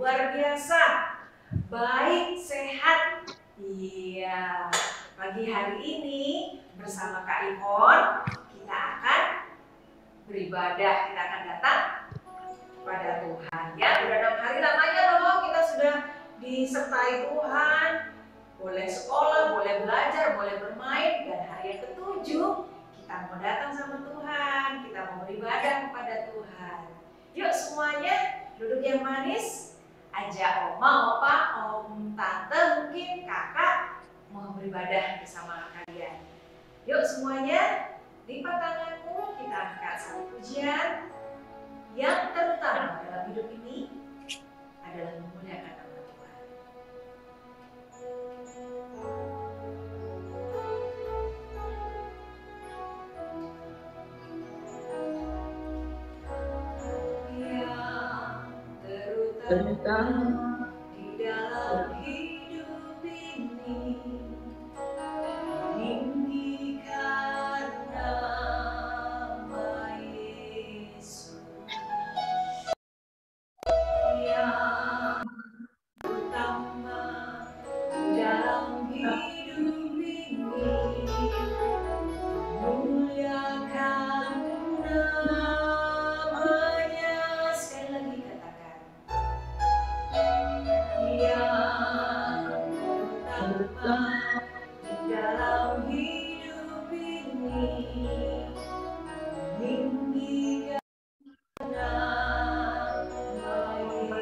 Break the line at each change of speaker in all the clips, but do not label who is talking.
Luar biasa, baik, sehat. Iya, pagi hari ini bersama Kak Ivon kita akan beribadah, kita akan datang kepada Tuhan. Ya, udah 6 hari lamanya loh kita sudah disertai Tuhan. Boleh sekolah, boleh belajar, boleh bermain, dan hari yang ke-7 kita mau datang sama Tuhan, kita mau beribadah kepada Tuhan. Yuk semuanya duduk yang manis. Ajak oma, opa, om, tante, mungkin kakak mau beribadah bersama kalian. Yuk semuanya, lipat tanganmu, kita angkat satu pujian yang terutama dalam hidup ini adalah memuliakan nama Tuhan. Terutama di dalam hidup ini, meninggikan nama Yesus. Yang utama di dalam hidup ini, muliakan namanya. Sekali lagi katakan. Yang utama di dalam hidup ini, meninggikan nama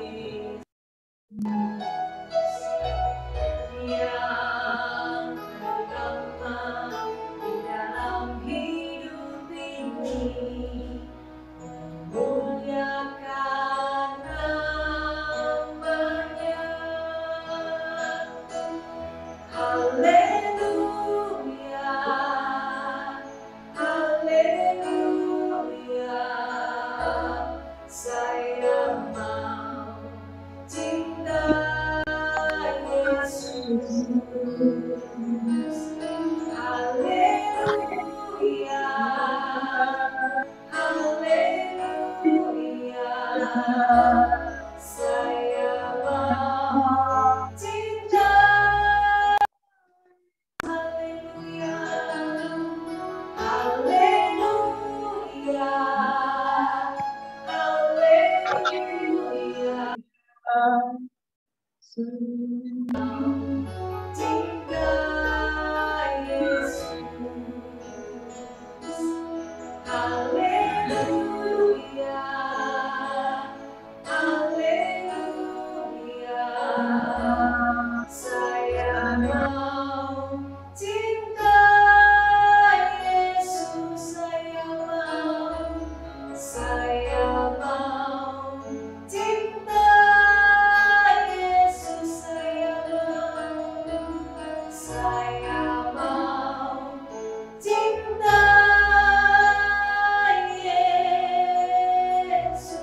Yesus. Yang utama di dalam hidup ini, muliakan namanya. Haleluya, haleluya, saya mau cinta Yesus. Haleluya, haleluya, saya mau cinta. Haleluya, haleluya, haleluya, cinta Yesus. Haleluya, haleluya, saya mau cinta Yesus. Saya mau cinta Yesus. Saya mau cinta Yesus.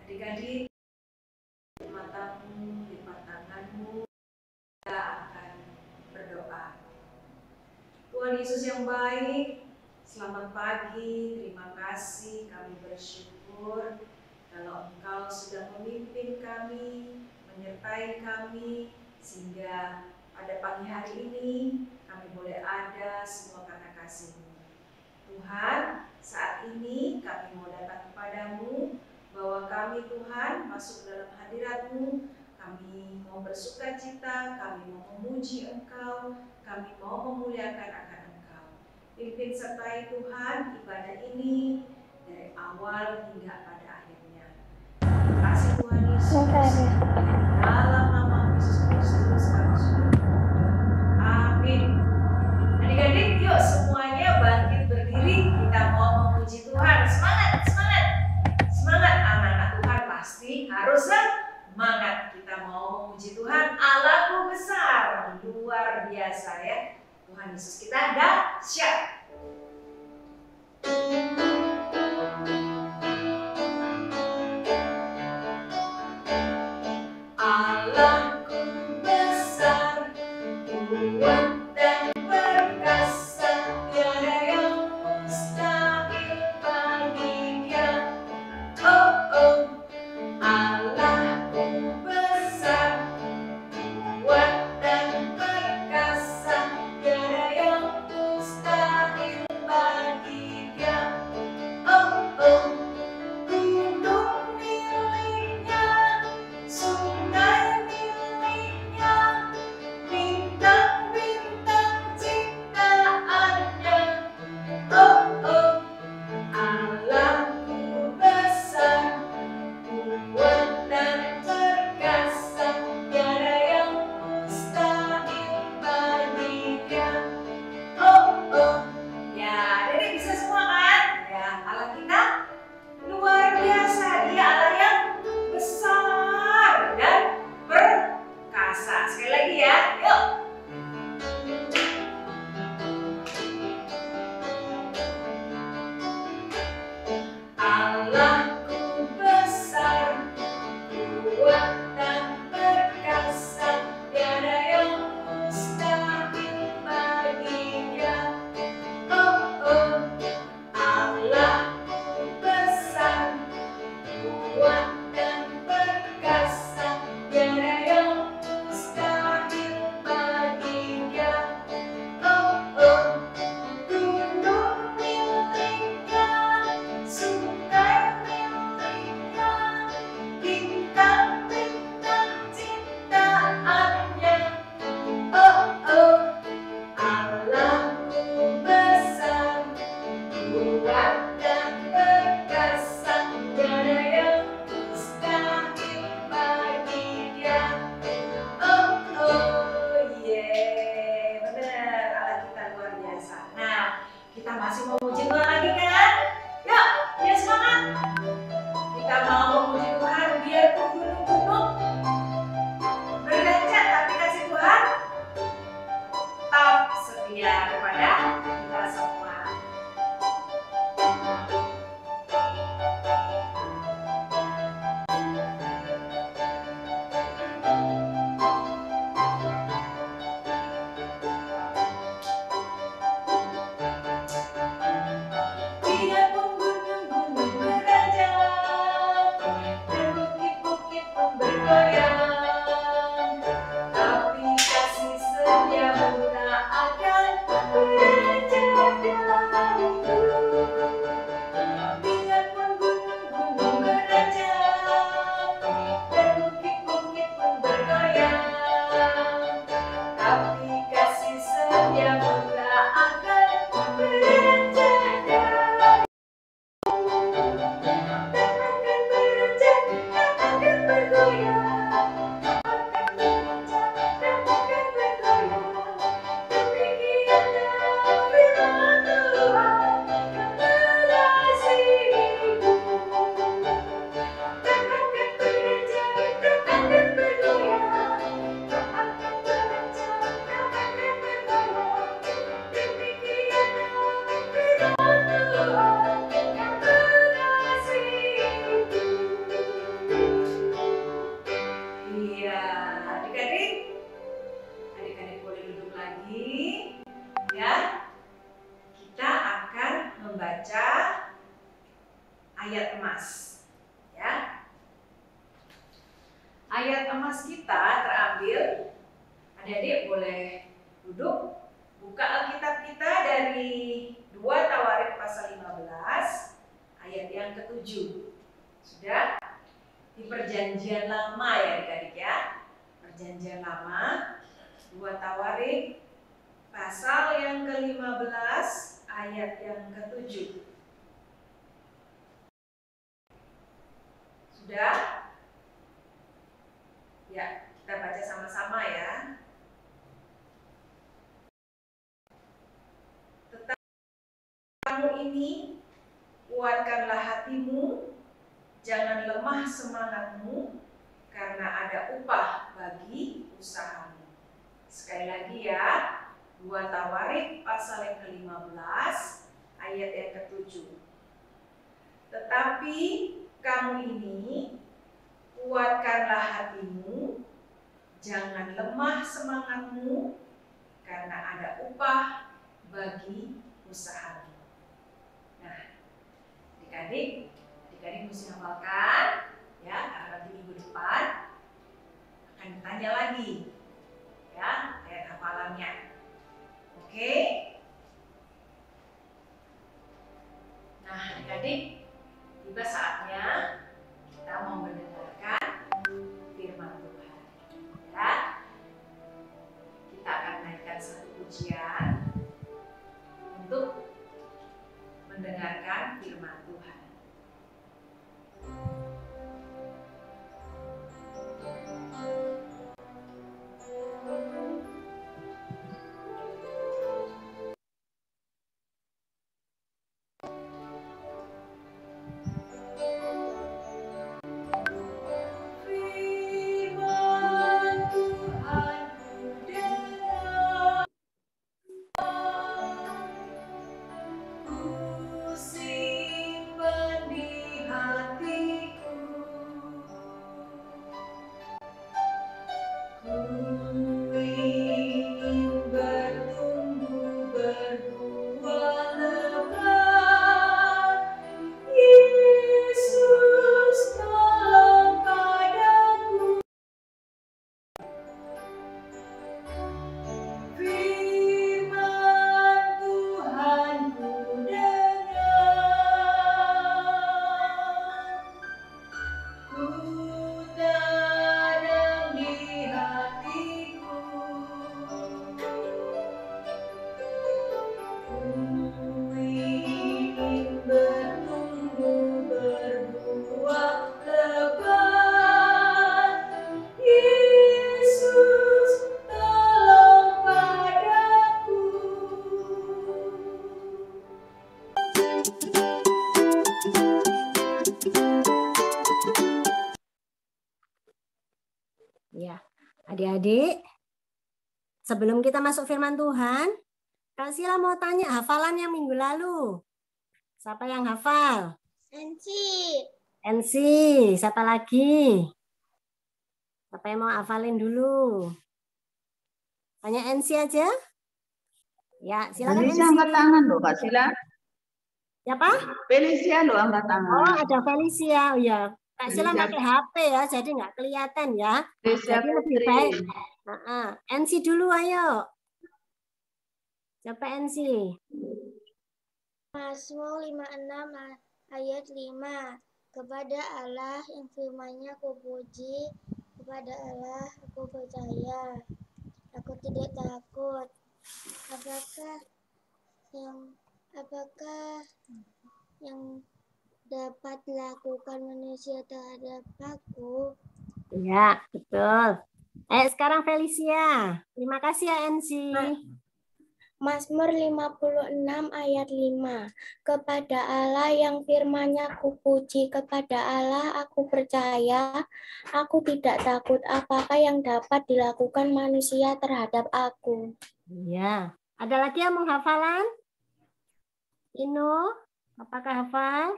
Adik-adik, matamu, lipat tanganmu, kita akan berdoa. Tuhan Yesus yang baik, Selamat pagi, terima kasih, kami bersyukur kalau Engkau sudah memimpin kami, menyertai kami, sehingga pada pagi hari ini kami boleh ada semua karena kasih-Mu. Tuhan, saat ini kami mau datang kepadamu, bahwa kami Tuhan masuk dalam hadirat-Mu, kami mau bersuka cita, kami mau memuji Engkau, kami mau memuliakan akan Engkau. Pimpin sertai Tuhan ibadah ini dari awal hingga pada akhirnya. Terima kasih Tuhan Yesus. Dalam nama Yesus Kristus kami sudah berdoa. Amin. Adik-adik, yuk semuanya bangkit berdiri. Kita mau memuji Tuhan. Semangat, semangat, semangat. Anak-anak Tuhan pasti harus semangat. Kita mau memuji Tuhan. Allahku besar, luar biasa ya. Tuhan Yesus kita dahsyat. Allahku besar, kuat dan perkasa, tiada yang mustahil bagi Dia. Oh oh, Allahku besar, kuat dan perkasa, tiada yang mustahil bagi Dia. Oh oh, gunung miliknya, sungai miliknya, bintang-bintang ciptaannya. Oh oh, Allahku besar, kuat dan perkasa, tiada yang mustahil bagi Dia. Oh oh, ya, jadi bisa semua kan? Ya, Allah kita luar biasa. Dia Allah yang besar dan perkasa. Sekali lagi ya, yuk. Allahku besar, kuat dan perkasa, tiada yang mustahil bagi Dia. Oh oh, Allahku besar, kuat dan perkasa, tiada yang mustahil bagi Dia. Oh oh, gunung miliknya, sungai miliknya, bintang-bintang ciptaannya. Oh oh, Allahku besar, kuat dan perkasa, tiada yang mustahil bagi Dia. Oh oh, yeah, benar, Allah kita luar biasa. Nah, kita masih mau memuji Tuhan lagi kan? Yuk, ya semangat. Kita mau memuji Tuhan biarpun gunung-gunung berdencat, tapi kasih Tuhan tetap setia kepada kita semua. ayat emas. Ya. Ayat emas kita terambil, adik-adik boleh duduk, buka Alkitab kita dari 2 Tawarik pasal 15 ayat yang ke-7. Sudah di Perjanjian Lama ya adik-adik ya. Perjanjian Lama 2 Tawarik pasal yang ke-15 ayat yang ke-7. Sudah? Ya, kita baca sama-sama ya. Tetapi kamu ini, kuatkanlah hatimu, jangan lemah semangatmu, karena ada upah bagi usahamu. Sekali lagi ya, 2 Tawarik pasal yang ke-15 ayat yang ke-7. Tetapi kamu ini, kuatkanlah hatimu, jangan lemah semangatmu, karena ada upah bagi usahamu. Nah, adik-adik mesti hafalkan ya, karena nanti minggu depan akan ditanya lagi ya ayat hafalannya. Oke? Nah, adik-adik, tiba saatnya kita mau mendengarkan firman Tuhan. Ya. Kita akan naikkan satu pujian untuk mendengarkan firman Tuhan.
Ya, adik-adik, sebelum kita masuk firman Tuhan, Kak Sila mau tanya hafalan yang minggu lalu. Siapa yang hafal? Ensi. Siapa lagi? Siapa yang mau hafalin dulu? Tanya Ensi aja. Ya, silakan Ensi.
Felicia angkat tangan loh, Kak Sila.
Siapa?
Felicia loh angkat tangan.
Oh, ada Felicia. Oh, ya. Kak Sila pakai HP ya, jadi nggak kelihatan ya.
Felicia
Jadi lebih baik. Ensi dulu, ayo. Siapa Ensi?
Mazmur 56 ayat 5. Kepada Allah yang firman-Nya aku puji, kepada Allah aku percaya. Aku tidak takut. Apakah yang dapat dilakukan manusia terhadap aku?
Ya, betul. Sekarang Felicia. Terima kasih ya Ensi.
Mazmur 56 ayat 5. Kepada Allah yang firman-Nya aku puji, kepada Allah aku percaya, aku tidak takut apakah yang dapat dilakukan manusia terhadap aku.
Ya, ada lagi yang menghafalan? Ino, apakah hafal?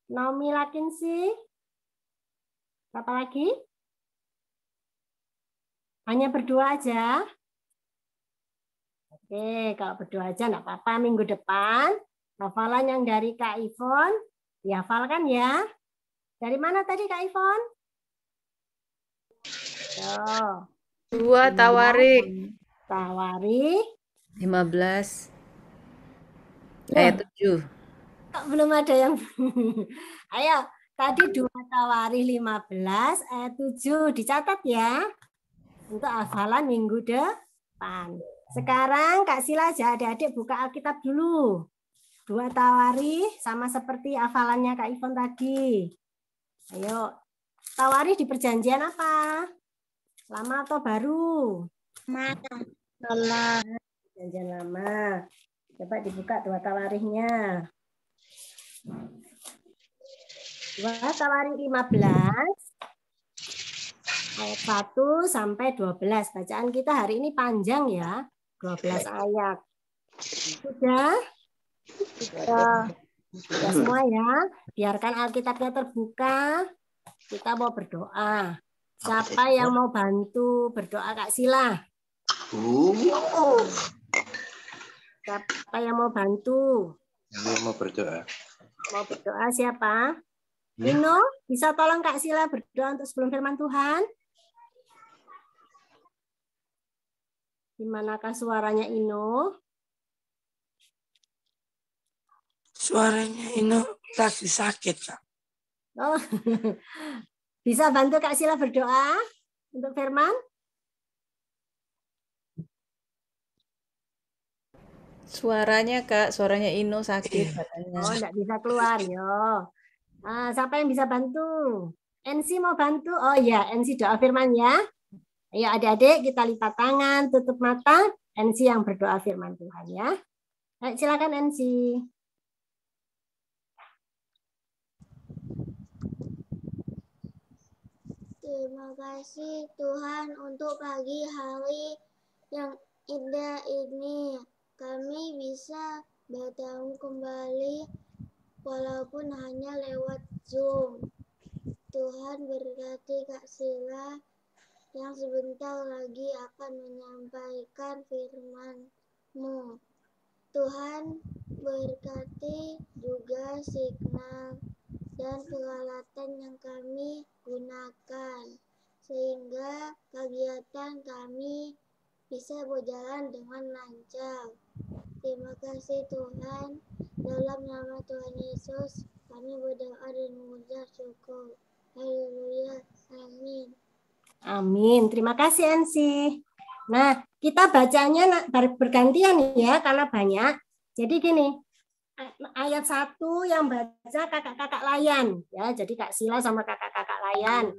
Naomi Lakinsi? Apa lagi? Hanya berdua aja? Oke, kalau berdua aja enggak apa-apa. Minggu depan hafalan yang dari Kak Ivon Dihafalkan ya. Dari mana tadi Kak Ivon? Yo.
2 Tawari.
Tawari.
15.
Loh,
Ayat 7.
kok belum ada yang ayo, tadi 2 Tawari 15 ayat 7 dicatat ya. Untuk hafalan minggu depan. Sekarang Kak Sila aja adik-adik buka Alkitab dulu. 2 Tawari sama seperti hafalannya Kak Ivon tadi. Ayo. Tawari di perjanjian apa? Lama atau baru?
Lama.
Perjanjian lama. Coba dibuka 2 Tawarihnya. 2 Tawarikh 15 ayat 1 sampai 12. Bacaan kita hari ini panjang ya. 12 ayat. Sudah? Sudah semua ya. Biarkan Alkitabnya terbuka. Kita mau berdoa. Siapa yang mau bantu berdoa Kak Sila? Siapa yang mau bantu?
Saya mau berdoa.
Mau berdoa siapa? Ino, bisa tolong Kak Sila berdoa untuk sebelum firman Tuhan? Di manakah suaranya Ino?
Suaranya ini lagi sakit, Kak.
Oh, bisa bantu Kak Sila berdoa untuk firman?
Suaranya Kak, suaranya Ino sakit katanya.
Oh, enggak bisa keluar, yo. Siapa yang bisa bantu? NC mau bantu? Oh iya, NC doa firman ya. Ayo adik-adik kita lipat tangan, tutup mata. NC yang berdoa firman Tuhan ya. Ayo, silakan NC.
Terima kasih Tuhan untuk pagi hari yang indah ini. Kami bisa bertemu kembali walaupun hanya lewat Zoom. Tuhan berkati Kak Sila yang sebentar lagi akan menyampaikan firman-Mu. Tuhan berkati juga signal dan peralatan yang kami gunakan, sehingga kegiatan kami bisa berjalan dengan lancar. Terima kasih Tuhan, dalam nama Tuhan Yesus kami berdoa dan mengucap syukur. Haleluya, amin.
Amin. Terima kasih NC. Nah, kita bacanya bergantian ya karena banyak. Jadi gini, ayat 1 yang baca kakak-kakak layan ya. Jadi Kak Sila sama kakak-kakak layan.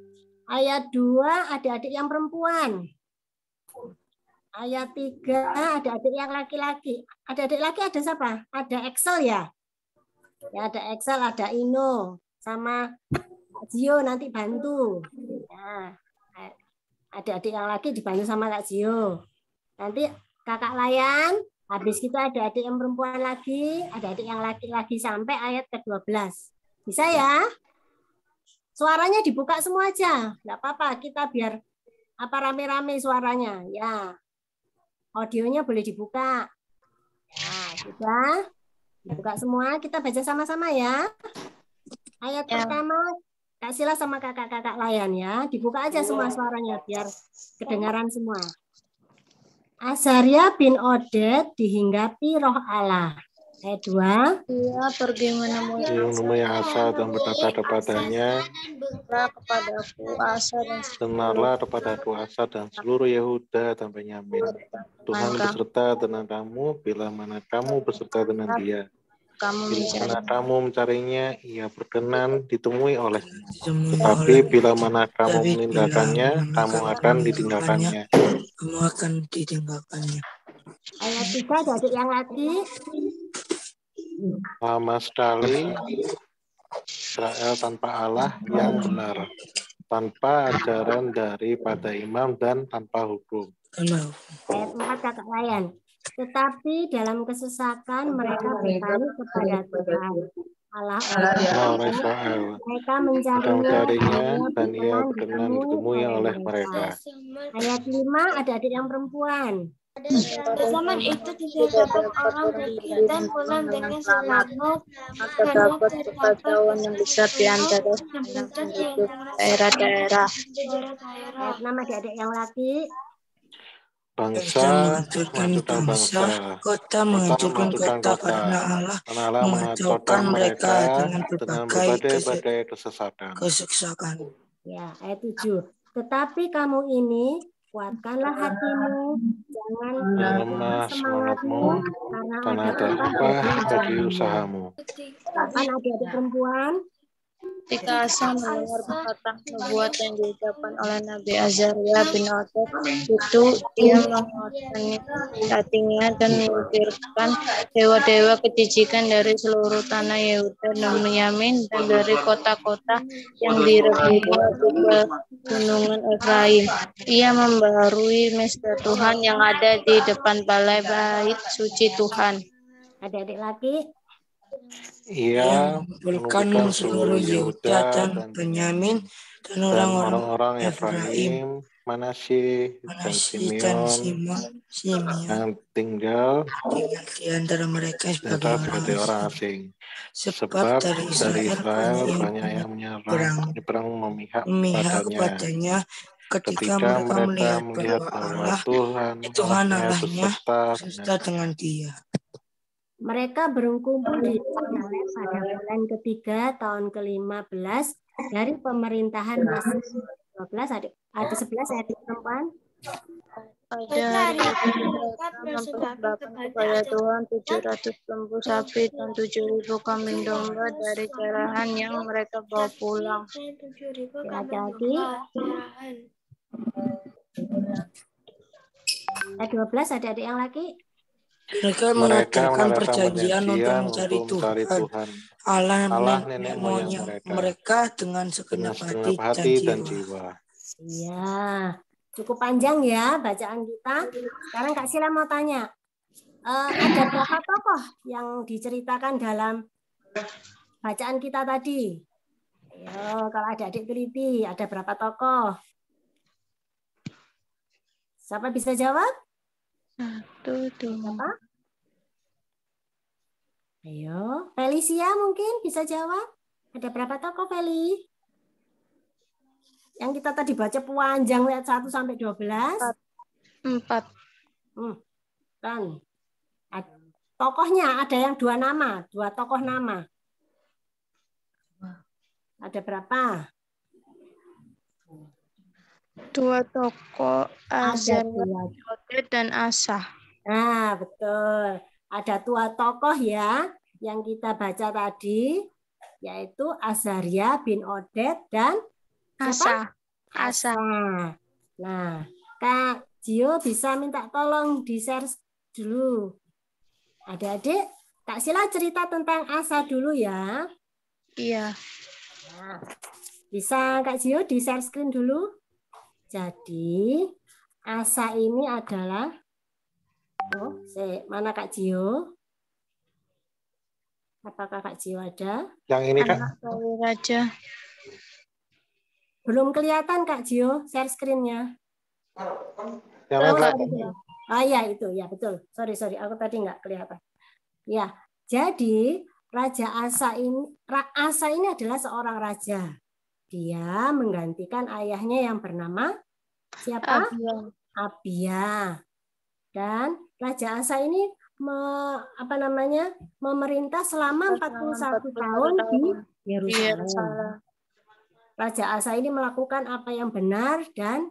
Ayat 2 adik-adik yang perempuan. Ayat 3 adik-adik yang laki-laki. Adik-adik laki ada siapa? Ada Excel ya? Ya, ada Excel, ada Ino sama Kak Zio nanti bantu. Ya. Adik-adik yang laki dibantu sama Kak Zio. Nanti kakak layan, habis itu ada adik yang perempuan lagi, ada adik yang laki-laki sampai ayat ke-12. Bisa ya? Suaranya dibuka semua aja. Enggak apa-apa, kita biar rame-rame suaranya. Ya. Audionya boleh dibuka. Ya, sudah. Buka semua, kita baca sama-sama ya. Ayat pertama Kak Sila sama kakak-kakak layan ya. Dibuka aja semua suaranya biar kedengaran semua. Azaria bin Oded dihinggapi roh Allah. Ayat 2.
Dia pergi
Menemui Asa dan berkata kepadanya,
kepadaku Asa dan
dengarlah kepadaku Asa dan seluruh Yehuda dan Benyamin. Tuhan beserta dengan kamu bila mana kamu beserta dengan dia. Bila mana kamu mencarinya, ia berkenan ditemui olehnya. Tetapi bila mana kamu meninggalkannya, kamu akan ditinggalkannya.
Kamu akan ditinggalkannya.
Ayat 3 ada adik yang laki.
Lama sekali Israel tanpa Allah yang benar, tanpa ajaran daripada imam dan tanpa hukum.
Ayat 4 kakak layan. Tetapi dalam kesesakan mereka bertanya kepada Tuhan Allah
orang Israel.
Mereka
mencarinya dan ia berkenan ditemui oleh mereka.
Ayat 5 ada adik yang perempuan.
Pada zaman itu tidak dapat orang berkhianat pulang dengan selamat karena terdapat
yang besar di antara daerah-daerah.
Nama adik-adik yang laki.
Bangsa menghancurkan bangsa, kota menghancurkan kota, karena Allah mengacaukan mereka dengan berbagai kesesatan.
Ya, ayat 7. Tetapi kamu ini kuatkanlah hatimu, jangan lemah semangatmu, karena ada upah bagi usahamu. Kapan adik-adik perempuan?
Ketika Asa mendengar perkataan nubuat yang diucapkan oleh Nabi Azaria bin Oded itu, ia menguatkan hatinya dan mengukirkan dewa-dewa kejijikan dari seluruh tanah Yehuda dan Benyamin dan dari kota-kota yang direbutnya di pegunungan Efraim. Ia membaharui mesbah Tuhan yang ada di depan balai bait suci Tuhan.
Adik-adik laki.
Ia
mengumpulkan seluruh Yehuda dan Benyamin dan orang-orang Efraim,
Manasye dan Simeon yang tinggal
di antara mereka sebagai orang
asing.
Sebab dari Israel
banyak yang menyerang perang memihak
kepadanya ketika mereka melihat bahwa Tuhan Allahnya serta dengan dia.
Mereka berkumpul di Yerusalem pada bulan ketiga tahun ke-15 dari pemerintahan Asa. 12 ayat 11 ayat perempuan.
Pada hari itu mereka mempersembahkan kepada Tuhan 700 lembu sapi dan 7.000 kambing domba dari cerahan yang mereka bawa pulang.
Laki-laki. Ayat 12 adik-adik yang laki.
Mereka mengadakan perjanjian untuk mencari Tuhan, Allah nenek moyang mereka dengan segenap hati dan jiwa.
Iya, cukup panjang ya bacaan kita. Sekarang Kak Sila mau tanya, ada berapa tokoh yang diceritakan dalam bacaan kita tadi? Ayo, kalau adik-adik teliti, ada berapa tokoh? Siapa bisa jawab?
1, 2.
Apa? Ayo, Felicia mungkin bisa jawab. Ada berapa tokoh, Feli? Yang kita tadi baca panjang ayat 1 sampai 12.
4.
Kan. Tokohnya ada yang 2 nama, 2 tokoh nama. Ada berapa?
2 tokoh, Azaria dan Asa.
Nah, betul. Ada 2 tokoh ya yang kita baca tadi, yaitu Azaria bin Oded dan
Asa.
Nah, Kak Gio bisa minta tolong di-share dulu. Adik-adik, Kak Sila cerita tentang Asa dulu ya.
Iya.
Nah, bisa Kak Gio di-share screen dulu. Jadi, Asa ini adalah mana Kak Gio? Apakah Kak Gio ada?
Yang ini Kak?
Anak dari raja.
Belum kelihatan Kak Gio, share screen-nya.
Yang lain,
iya itu, ya betul. Sorry, aku tadi nggak kelihatan. Ya, jadi Raja Asa ini adalah seorang raja. Dia menggantikan ayahnya yang bernama siapa? Abia. Dan Raja Asa ini memerintah selama 41 tahun di Yerusalem. Raja Asa ini melakukan apa yang benar dan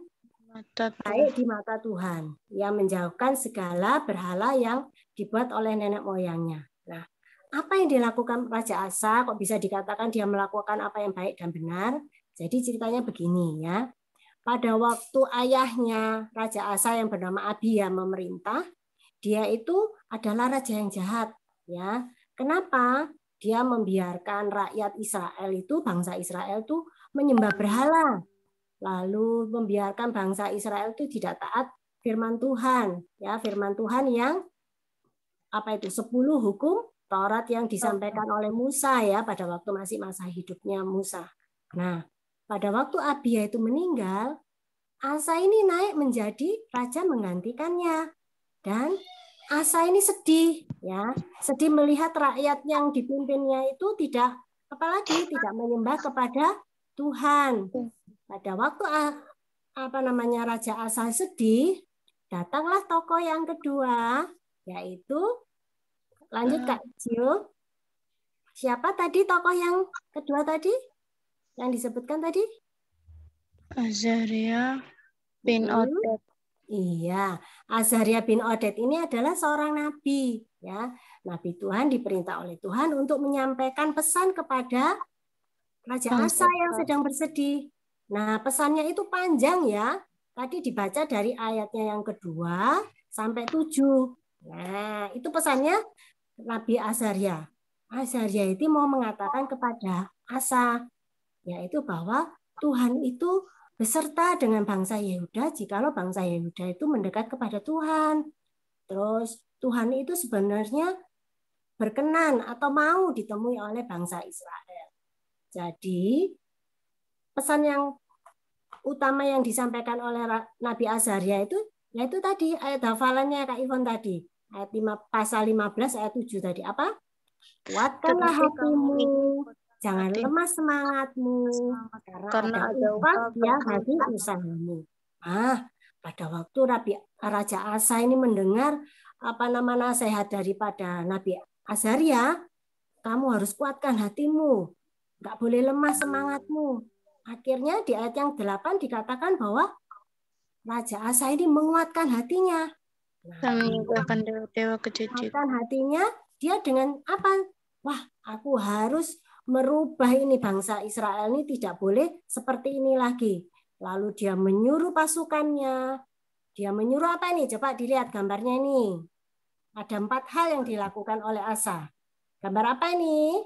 baik di mata Tuhan. Ia menjauhkan segala berhala yang dibuat oleh nenek moyangnya. Nah, apa yang dilakukan Raja Asa? Kok bisa dikatakan dia melakukan apa yang baik dan benar? Jadi ceritanya begini ya. Pada waktu ayahnya Raja Asa yang bernama Abia memerintah, dia itu adalah raja yang jahat. Ya, kenapa? Dia membiarkan rakyat Israel itu, bangsa Israel itu menyembah berhala. Lalu membiarkan bangsa Israel itu tidak taat firman Tuhan. Ya, firman Tuhan yang 10 hukum Taurat yang disampaikan oleh Musa ya pada waktu masih masa hidupnya Musa. Nah, pada waktu Abia itu meninggal, Asa ini naik menjadi raja menggantikannya. Dan Asa ini sedih, ya, sedih melihat rakyat yang dipimpinnya itu tidak menyembah kepada Tuhan. Pada waktu Raja Asa sedih, datanglah tokoh yang kedua, yaitu lanjut Kak Gio. Siapa tadi tokoh yang kedua tadi? Yang disebutkan tadi?
Azaria bin Oded.
Iya, Azaria bin Oded ini adalah seorang nabi, ya. Nabi Tuhan diperintah oleh Tuhan untuk menyampaikan pesan kepada Raja Asa yang sedang bersedih. Nah, pesannya itu panjang ya. Tadi dibaca dari ayatnya yang kedua sampai 7. Nah, itu pesannya Nabi Azaria. Azaria itu mau mengatakan kepada Asa, yaitu bahwa Tuhan itu beserta dengan bangsa Yehuda jikalau bangsa Yehuda itu mendekat kepada Tuhan. Terus Tuhan itu sebenarnya berkenan atau mau ditemui oleh bangsa Israel. Jadi pesan yang utama yang disampaikan oleh Nabi Azaria itu yaitu tadi ayat hafalannya Kak Ivon tadi. Ayat 5, pasal 15 ayat 7 tadi apa? Kuatkanlah hatimu, jangan lemah semangatmu, karena ada upah ya bagi usahamu. Pada waktu Raja Asa ini mendengar nasihat daripada Nabi Azaria, kamu harus kuatkan hatimu, nggak boleh lemah semangatmu. Akhirnya di ayat yang 8 dikatakan bahwa Raja Asa ini menguatkan hatinya.
Meninggalkan dewa-dewa kejijikan.
Menguatkan hatinya, dia dengan apa? Wah, aku harus merubah ini bangsa Israel ini tidak boleh seperti ini lagi. Lalu dia menyuruh pasukannya. Dia menyuruh apa ini? Coba dilihat gambarnya ini. Ada 4 hal yang dilakukan oleh Asa. Gambar apa ini?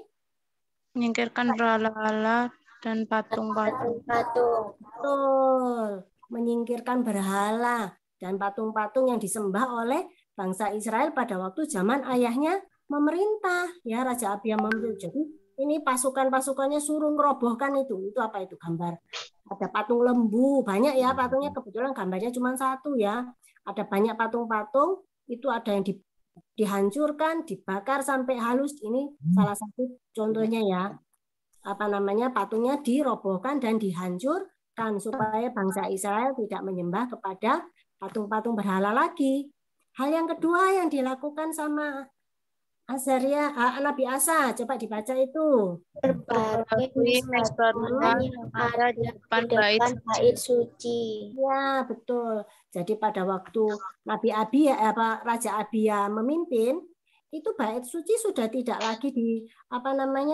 Menyingkirkan berhala-hala dan patung-patung.
Betul. Menyingkirkan berhala dan patung-patung yang disembah oleh bangsa Israel pada waktu zaman ayahnya memerintah, ya Raja Abia memerintah. Jadi ini pasukan-pasukannya suruh merobohkan itu. Itu apa itu gambar? Ada patung lembu, banyak ya patungnya, kebetulan gambarnya cuma 1 ya. Ada banyak patung-patung, itu ada yang dihancurkan, dibakar sampai halus. Ini salah satu contohnya ya. Patungnya dirobohkan dan dihancurkan supaya bangsa Israel tidak menyembah kepada patung-patung berhala lagi. Hal yang kedua yang dilakukan sama Azaria, Nabi Asa, coba dibaca itu.
Berbagai mesbah yang ada di depan bait suci.
Ya, betul. Jadi pada waktu Raja Abia memimpin, itu bait suci sudah tidak lagi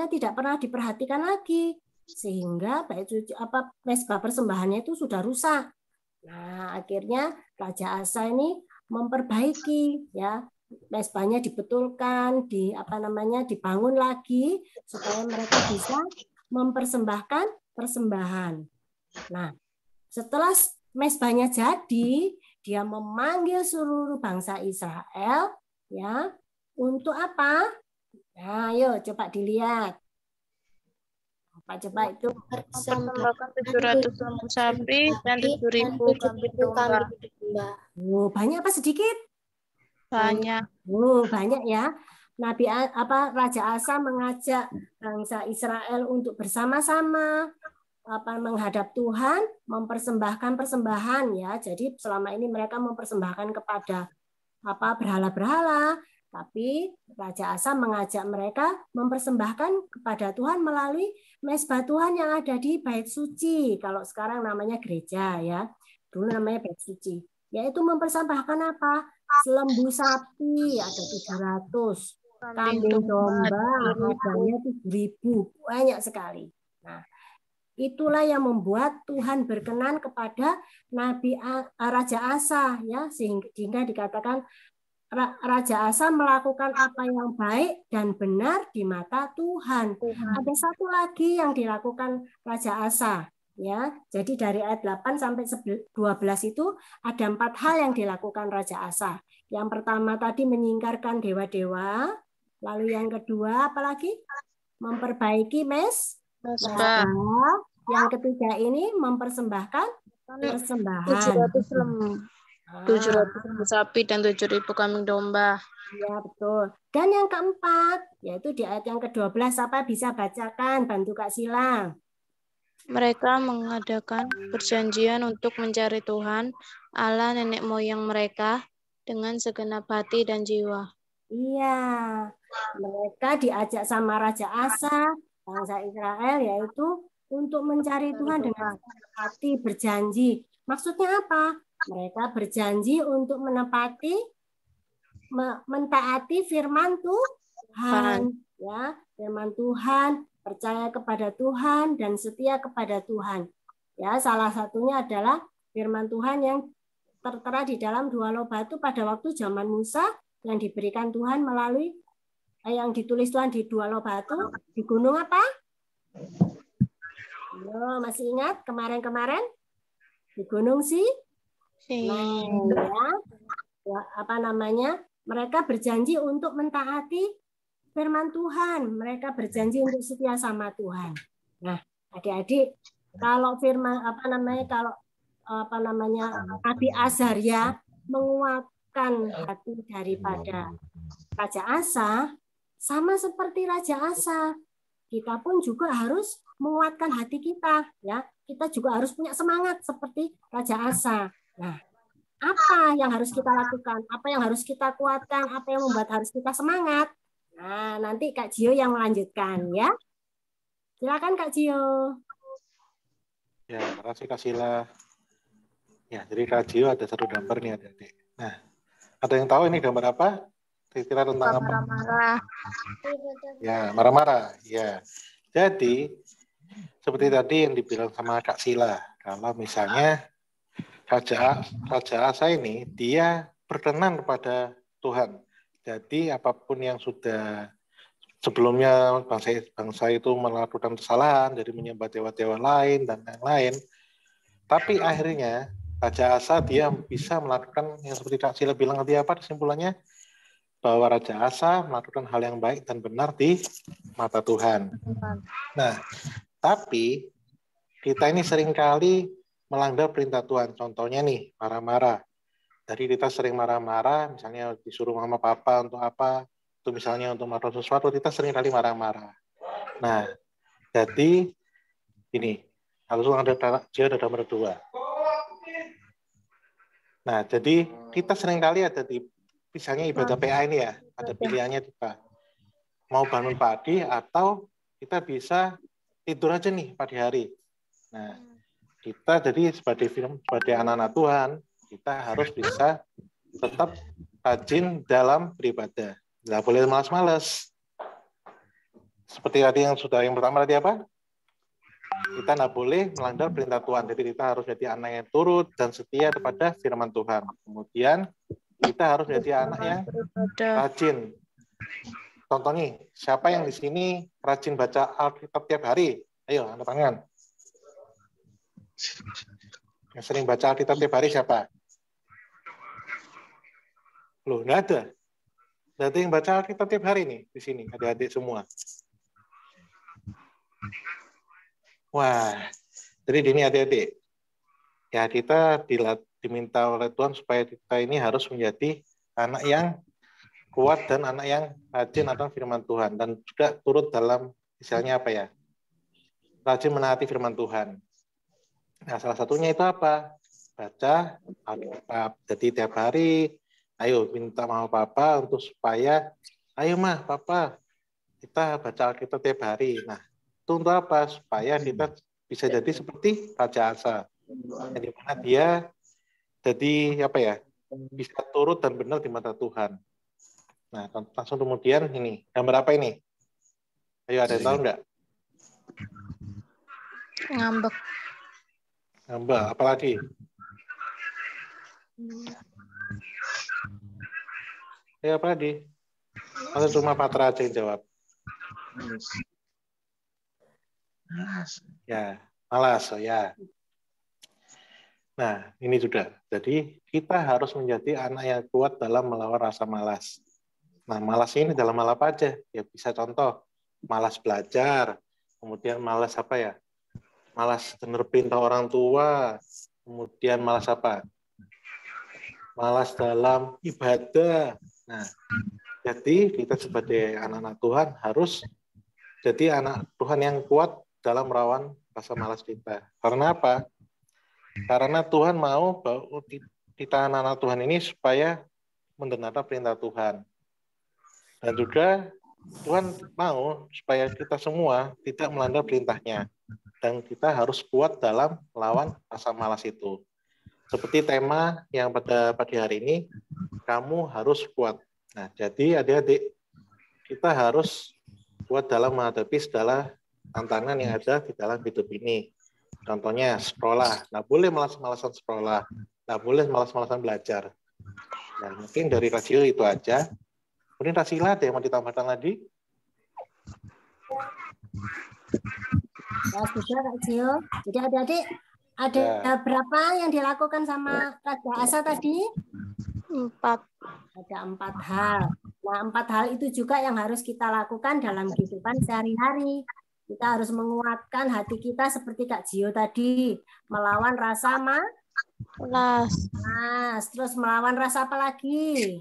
tidak pernah diperhatikan lagi, sehingga bait suci mesbah persembahannya itu sudah rusak. Nah, akhirnya Raja Asa ini memperbaiki ya. Mesbahnya dibetulkan, dibangun lagi supaya mereka bisa mempersembahkan persembahan. Nah, setelah mesbahnya jadi, dia memanggil seluruh bangsa Israel ya untuk apa? Nah, ayo coba dilihat. Coba itu
mempersembahkan 700 lembu sapi dan 7.000 kambing domba.
Banyak apa sedikit?
Banyak.
Banyak ya. Raja Asa mengajak bangsa Israel untuk bersama-sama menghadap Tuhan, mempersembahkan persembahan ya. Jadi selama ini mereka mempersembahkan kepada berhala-berhala, tapi Raja Asa mengajak mereka mempersembahkan kepada Tuhan melalui mesbah Tuhan yang ada di bait suci. Kalau sekarang namanya gereja ya. Dulu namanya bait suci. Yaitu mempersembahkan apa? Lembu sapi ada 700, kambing domba harganya 7.000, banyak sekali. Nah, itulah yang membuat Tuhan berkenan kepada Raja Asa ya, sehingga dikatakan Raja Asa melakukan apa yang baik dan benar di mata Tuhan. Ada satu lagi yang dilakukan Raja Asa. Ya, jadi dari ayat 8 sampai 12 itu ada 4 hal yang dilakukan Raja Asa. Yang pertama tadi menyingkarkan dewa-dewa, lalu yang kedua apalagi? Memperbaiki mesbah. Yang ketiga ini mempersembahkan persembahan.
7.000 sapi dan 7.000 kambing domba.
Ya, betul. Dan yang keempat, yaitu di ayat yang ke-12, apa bisa bacakan? Bantu Kak Sila.
Mereka mengadakan perjanjian untuk mencari Tuhan, Allah nenek moyang mereka, dengan segenap hati dan jiwa.
Iya, mereka diajak sama Raja Asa, bangsa Israel, yaitu untuk mencari Tuhan dengan segenap hati, berjanji. Maksudnya apa? Mereka berjanji untuk mentaati firman Tuhan, ya, firman Tuhan, percaya kepada Tuhan dan setia kepada Tuhan. Ya, salah satunya adalah firman Tuhan yang tertera di dalam 2 Loh Batu pada waktu zaman Musa yang diberikan Tuhan melalui yang ditulis Tuhan di 2 Loh Batu di gunung apa? Yo, masih ingat kemarin-kemarin di gunung Sinai, ya, apa namanya? Mereka berjanji untuk mentaati firman Tuhan. Mereka berjanji untuk setia sama Tuhan. Nah, adik-adik, kalau firman Nabi Azaria menguatkan hati daripada Raja Asa, sama seperti Raja Asa, kita pun juga harus menguatkan hati kita, ya. Kita juga harus punya semangat seperti Raja Asa. Nah, apa yang harus kita lakukan? Apa yang harus kita kuatkan? Apa yang membuat harus kita semangat? Nah, nanti Kak Gio yang melanjutkan, ya. Silakan Kak Gio.
Ya, terima kasih Kak Sila. Ya, jadi Kak Gio ada satu gambar nih adik-adik. Nah, ada yang tahu ini gambar apa? Kira-kira tentang apa?
Marah-marah.
Ya, marah-marah. Ya. Jadi, seperti tadi yang dibilang sama Kak Sila, kalau misalnya Raja Asa ini, dia berkenan kepada Tuhan. Jadi, apapun yang sudah sebelumnya bangsa itu melakukan kesalahan, jadi menyembah dewa-dewa lain dan lain-lain. Tapi akhirnya Raja Asa dia bisa melakukan yang seperti Kak Sila bilang tadi apa kesimpulannya? Bahwa Raja Asa melakukan hal yang baik dan benar di mata Tuhan. Nah, tapi kita ini seringkali melanggar perintah Tuhan. Contohnya nih, marah-marah. Jadi kita sering marah-marah, misalnya disuruh mama papa untuk apa, itu misalnya untuk melakukan sesuatu, kita seringkali marah-marah. Nah, jadi ini, langsung ada nomor 2. Nah, jadi kita seringkali ada di, misalnya ibadah PA ini ya, ada pilihannya kita. Mau bangun pagi atau kita bisa tidur aja nih pagi hari. Nah, kita jadi sebagai anak-anak Tuhan, kita harus bisa tetap rajin dalam beribadah. Nggak boleh malas-malas. Seperti tadi yang pertama tadi apa? Kita nggak boleh melanggar perintah Tuhan. Jadi kita harus jadi anak yang turut dan setia kepada firman Tuhan. Kemudian kita harus jadi anak yang rajin. Contohnya, siapa yang di sini rajin baca Alkitab tiap hari? Ayo, angkat tangan. Yang sering baca Alkitab tiap hari siapa? Loh, nggak ada. Nggak ada yang baca Alkitab tiap hari nih di sini, adik-adik semua. Wah, jadi gini adik-adik. Ya, kita diminta oleh Tuhan supaya kita ini harus menjadi anak yang kuat dan anak yang rajin akan firman Tuhan. Dan juga turut dalam, misalnya apa ya, rajin menaati firman Tuhan. Nah, salah satunya itu apa? Baca Alkitab. Jadi tiap hari, ayo minta mama papa untuk supaya, ayo mah papa, kita baca Alkitab tiap hari. Nah, itu untuk apa? Supaya kita bisa jadi seperti Raja Asa. Di mana dia jadi apa ya? Bisa turut dan benar di mata Tuhan. Nah, langsung kemudian ini, gambar apa ini? Ayo, ada yang tahu nggak?
Ngambek.
Ngambek, apalagi? Ya, apa lagi? Masa cuma Patra aja yang jawab? Ya, malas. Oh ya. Nah, ini juga. Jadi, kita harus menjadi anak yang kuat dalam melawan rasa malas. Nah, malas ini dalam hal apa aja? Ya, bisa contoh. Malas belajar. Kemudian malas apa ya? Malas denger perintah orang tua. Kemudian malas apa? malas dalam ibadah. Nah, jadi kita sebagai anak-anak Tuhan harus jadi anak Tuhan yang kuat dalam melawan rasa malas kita. Karena apa? Karena Tuhan mau bahwa kita anak-anak Tuhan ini supaya mendengarkan perintah Tuhan. Dan juga Tuhan mau supaya kita semua tidak melanggar perintahnya. Dan kita harus kuat dalam melawan rasa malas itu. Seperti tema yang pada pagi hari ini, kamu harus kuat. Nah, jadi adik-adik, kita harus kuat dalam menghadapi segala tantangan yang ada di dalam hidup ini. Contohnya sekolah, nggak boleh malas-malasan sekolah, nggak boleh malas-malasan belajar. Nah, mungkin dari Rasio itu aja. Kemudian Rasila ada yang mau ditambahkan lagi?
Ya, sudah Kak Gio. Jadi adik-adik, ada berapa yang dilakukan sama Raja Asa tadi?
4.
Ada 4 hal. Nah, 4 hal itu juga yang harus kita lakukan dalam kehidupan sehari-hari. Kita harus menguatkan hati kita seperti Kak Gio tadi. Melawan rasa malas. Terus melawan rasa apa lagi?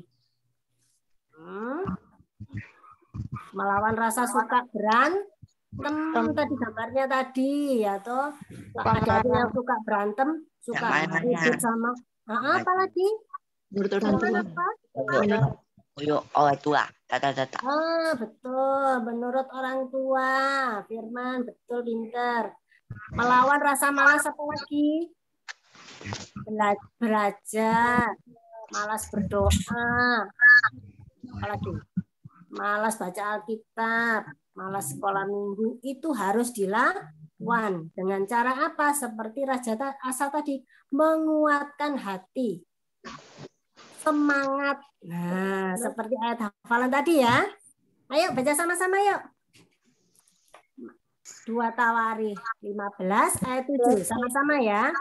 Melawan rasa suka berantem tadi gambarnya tadi ya toh. Ada yang suka berantem, suka ribut sama apa lagi?
Menurut orang tua. Orang tua.
Betul, menurut orang tua. Firman, betul, pinter. Melawan rasa malas apa lagi? Belajar, malas berdoa. Apalagi malas baca Alkitab, malas sekolah minggu, itu harus dilawan. Dengan cara apa? Seperti Raja Asa tadi, menguatkan hati, semangat. Nah, seperti ayat hafalan tadi ya. Ayo baca sama-sama yuk. 2 Tawarikh 15 ayat 7, sama-sama ya.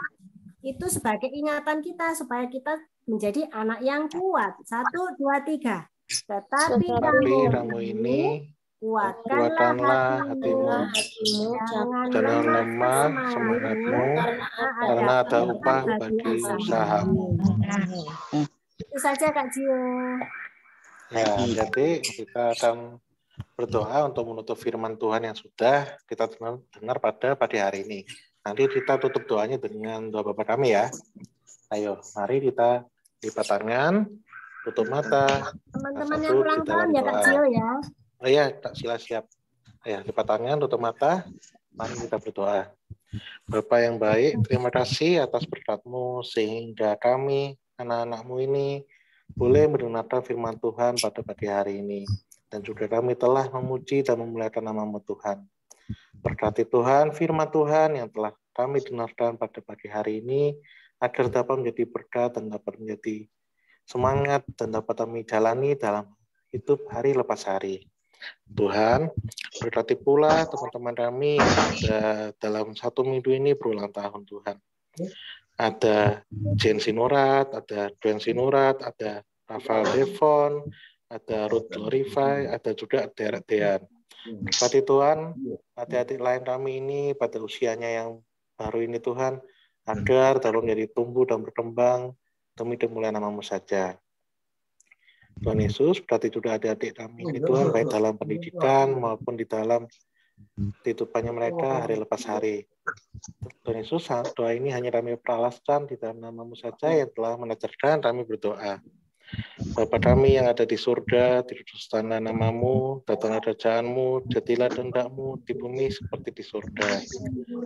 Itu sebagai ingatan kita supaya kita menjadi anak yang kuat. 1, 2, 3. Tetapi kamu ini kuatkanlah hatimu, jangan lemah semangatmu, karena ada upah bagi usahamu. Itu saja Kak Gio.
Ya, jadi kita akan berdoa untuk menutup firman Tuhan yang sudah kita dengar pada pagi hari ini. Nanti kita tutup doanya dengan doa Bapa kami ya. Ayo, mari kita lipat tangan, tutup mata.
Teman-teman yang ulang tahun ya Kak Gio ya.
Oh iya, Kak Sila siap. Ya, lipat tangan, tutup mata. Mari kita berdoa. Bapa yang baik, terima kasih atas berkat-Mu sehingga kami, anak-anak-Mu ini, boleh mendengarkan firman Tuhan pada pagi hari ini. Dan juga kami telah memuji dan memuliakan nama-Mu Tuhan. Berkati Tuhan, firman Tuhan yang telah kami dengarkan pada pagi hari ini, agar dapat menjadi berkat dan dapat menjadi semangat dan dapat kami jalani dalam hidup hari lepas hari. Tuhan, berkati pula teman-teman kami yang ada dalam 1 minggu ini berulang tahun Tuhan. Ada Jen Sinurat, ada Duen Sinurat, ada Rafael Devon, ada Ruth Glorify, ada juga Derek Dean. Berkati Tuhan, adik-adik lain kami ini pada usianya yang baru ini Tuhan, agar dalam menjadi tumbuh dan berkembang demi kemuliaan nama-Mu saja. Tuhan Yesus, berarti juga adik-adik kami ini Tuhan, baik dalam pendidikan maupun di dalam kehidupannya mereka hari lepas hari. Tuhan Yesus, doa ini hanya kami peralaskan di dalam nama-Mu saja yang telah mengajarkan kami berdoa. Bapa kami yang ada di surga, dikuduskanlah nama-Mu, datanglah kerajaan-Mu, jadilah kehendak-Mu di bumi seperti di surga.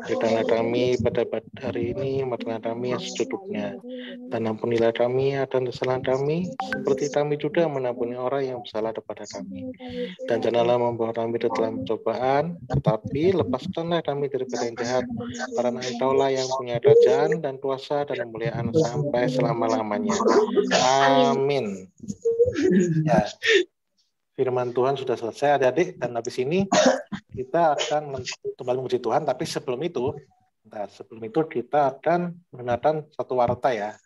Berikanlah kami pada hari ini makanan kami yang secukupnya, dan ampunilah kami akan kesalahan kami, seperti kami juga mengampuni orang yang bersalah kepada kami. Dan janganlah membawa kami ke dalam pencobaan, tetapi lepaskanlah kami daripada yang jahat, karena Engkau-lah yang punya kerajaan dan kuasa dan kemuliaan sampai selama-lamanya. Amin. Ya, firman Tuhan sudah selesai adik-adik, dan habis ini kita akan kembali memuji Tuhan, tapi sebelum itu kita akan mendengarkan satu warta ya.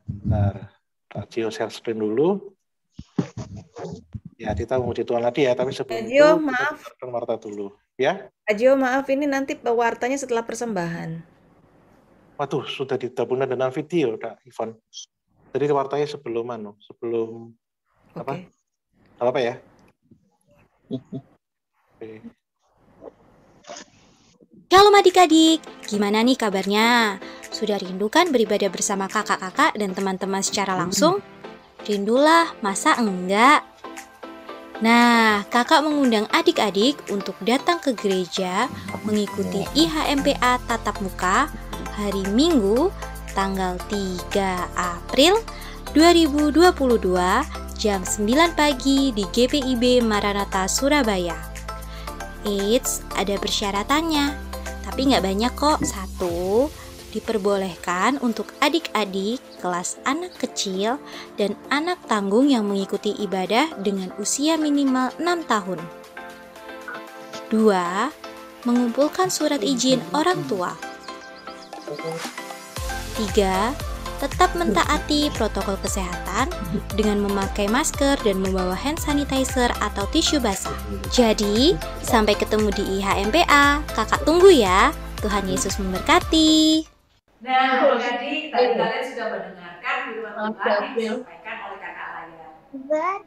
Bentar, Kak Gio share screen dulu. Ya, kita memuji Tuhan lagi ya, tapi sebelum itu maaf. Kita warta dulu ya.
Kak Gio, maaf, ini nanti wartanya setelah persembahan.
Waduh, sudah digabungkan dengan video Kak Ivan. Jadi wartanya sebelum apa? Apa ya? Oke.
Shalom adik-adik, gimana nih kabarnya? Sudah rindu kan beribadah bersama kakak-kakak dan teman-teman secara langsung? Rindulah, masa enggak? Nah, kakak mengundang adik-adik untuk datang ke gereja mengikuti IHMPA tatap muka hari Minggu tanggal 3 April 2022 jam 9 pagi di GPIB Maranatha Surabaya. Eits, ada persyaratannya, tapi nggak banyak kok. 1. Diperbolehkan untuk adik-adik kelas anak kecil dan anak tanggung yang mengikuti ibadah dengan usia minimal 6 tahun. 2. Mengumpulkan surat izin orang tua. 3. Tetap mentaati protokol kesehatan dengan memakai masker dan membawa hand sanitizer atau tisu basah. Jadi, sampai ketemu di IHMPA. Kakak tunggu ya. Tuhan Yesus memberkati.
Nah, adik-adik, tadi kalian sudah mendengarkan firman Tuhan yang disampaikan oleh kakak Laya. Nah,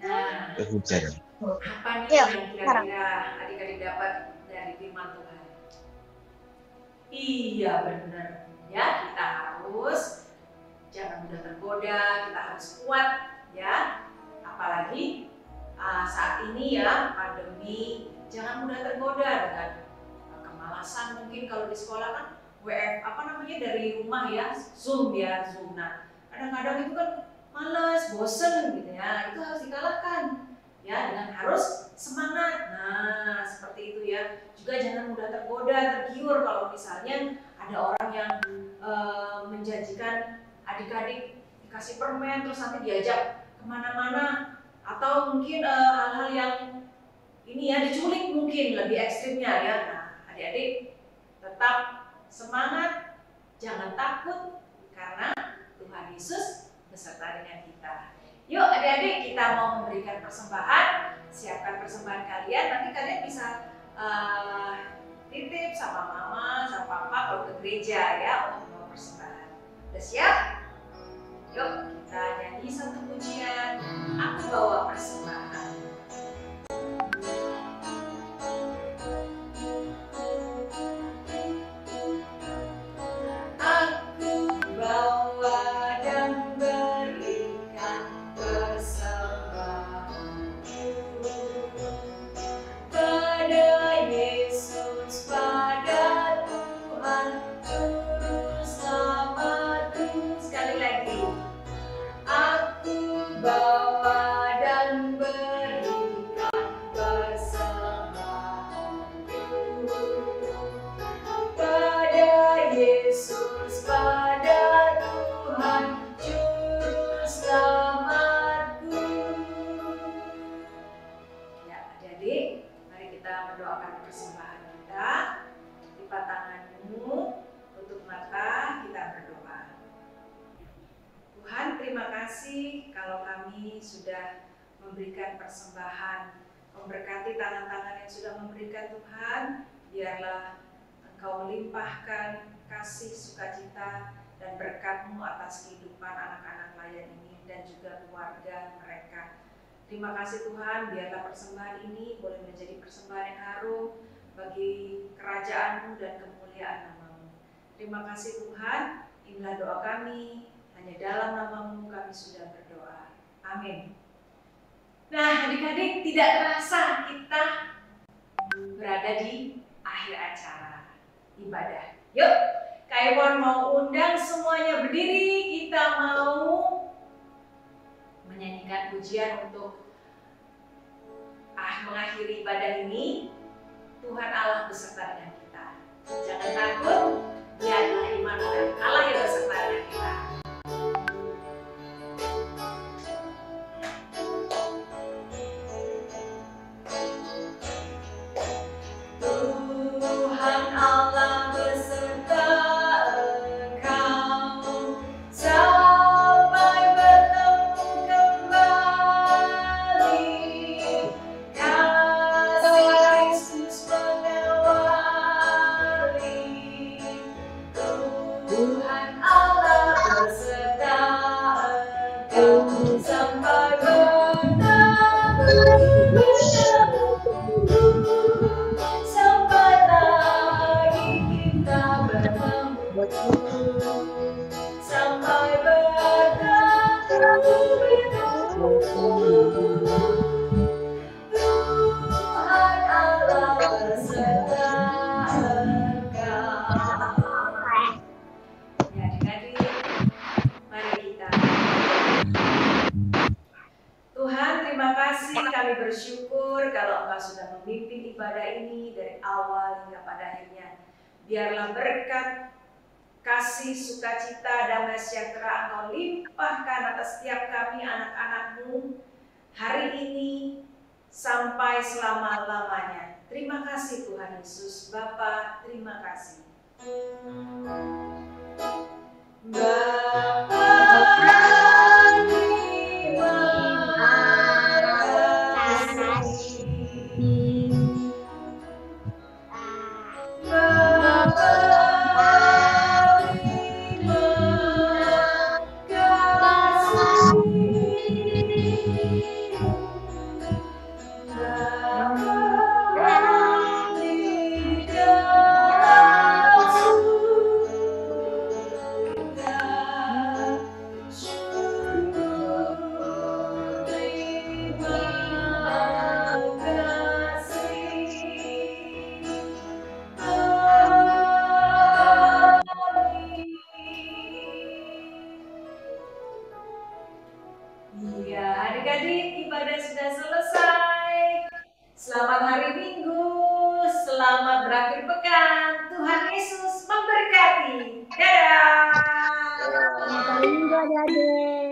apa nih yang kira-kira adik-adik dapat dari firman Tuhan? Iya, benar. Ya, kita harus jangan mudah tergoda, kita harus kuat, ya. Apalagi saat ini ya, pandemi, jangan mudah tergoda dengan kemalasan. Mungkin kalau di sekolah kan dari rumah ya, Zoom. Nah, kadang-kadang itu kan malas, bosen gitu ya. Itu harus dikalahkan ya dengan harus semangat. Nah, seperti itu ya. Juga jangan mudah tergoda, tergiur kalau misalnya ada orang yang menjanjikan adik-adik dikasih permen terus nanti diajak kemana-mana, atau mungkin hal-hal yang ini ya, diculik mungkin lebih ekstrimnya ya. Nah, adik-adik tetap semangat, jangan takut, karena Tuhan Yesus beserta dengan kita. Yuk adik-adik, kita mau memberikan persembahan. Siapkan persembahan kalian, nanti kalian bisa titip sama mama, sama papa kalau ke gereja ya, untuk membawa persembahan. Udah siap? Yuk kita nyanyi satu pujian, Aku Bawa Persembahan. Sudah memberikan persembahan, memberkati tangan-tangan yang sudah memberikan Tuhan. Biarlah Engkau limpahkan kasih, sukacita, dan berkat-Mu atas kehidupan anak-anak layan ini dan juga keluarga mereka. Terima kasih Tuhan, biarlah persembahan ini boleh menjadi persembahan yang harum bagi kerajaan-Mu dan kemuliaan nama-Mu. Terima kasih Tuhan, inilah doa kami, hanya dalam nama-Mu kami sudah berdoa. Amin. Nah, adik-adik, tidak terasa kita berada di akhir acara ibadah. Yuk, Kak Ewon mau undang semuanya berdiri. Kita mau menyanyikan pujian untuk mengakhiri ibadah ini. Tuhan Allah beserta dengan kita. Jangan takut, lihatlah iman Allah yang beserta dengan kita. Tuhan ibadah ini dari awal hingga pada akhirnya. Biarlah berkat, kasih, sukacita, damai sejahtera Engkau limpahkan atas setiap kami anak-anak-Mu hari ini sampai selama-lamanya. Terima kasih Tuhan Yesus. Bapa, terima kasih. Bapa, adik-adik, ibadah sudah selesai. Selamat hari Minggu, selamat berakhir pekan. Tuhan Yesus memberkati. Dadah.
Selamat hari Minggu adik-adik.